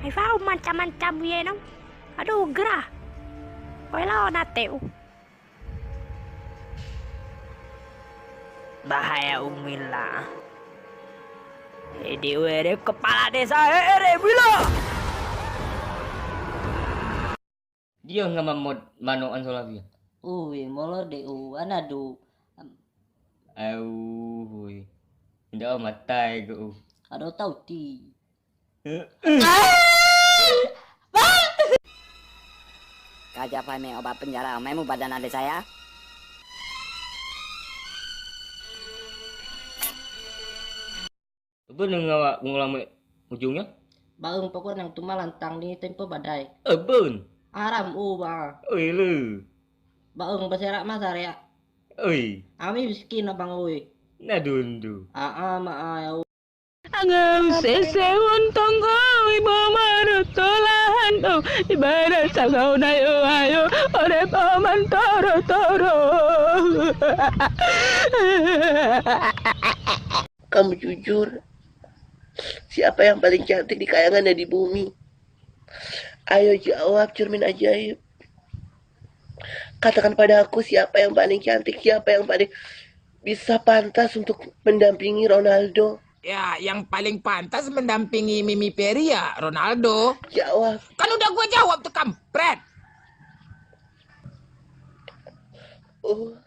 Hay vào macam-macam ye nong. Aduh gerah. Wala nateu. Bahaya umila. Dewe kepala desa bila. Dia nga mamod manong an solavia. Uy, molor de anado. Huy. Hindi ako matay ko. Ado tau ti. Kaja Fahmi obat penjara, memu badan adik saya. Apa nga ngulang ujungnya? Baeng pokok nang tumalantang ni tempo badai. Abun. Aram ba. Oi lu. Baeng baserak masar ya. Oi. Ami miskin abang uy. Nadundu. Maayaw. Ang sesewon tonggo ibu marutulahan do ibarat sagaw na ayo ore paman toro. Kamu jujur. Siapa yang paling cantik di kayangan dan di bumi? Ayo jawab, cermin ajaib. Katakan pada aku siapa yang paling cantik, siapa yang paling bisa pantas untuk mendampingi Ronaldo. Ya, yang paling pantas mendampingi Mimi Peri ya Ronaldo. Jawab. Kan udah gue jawab tuh kampret. Oh.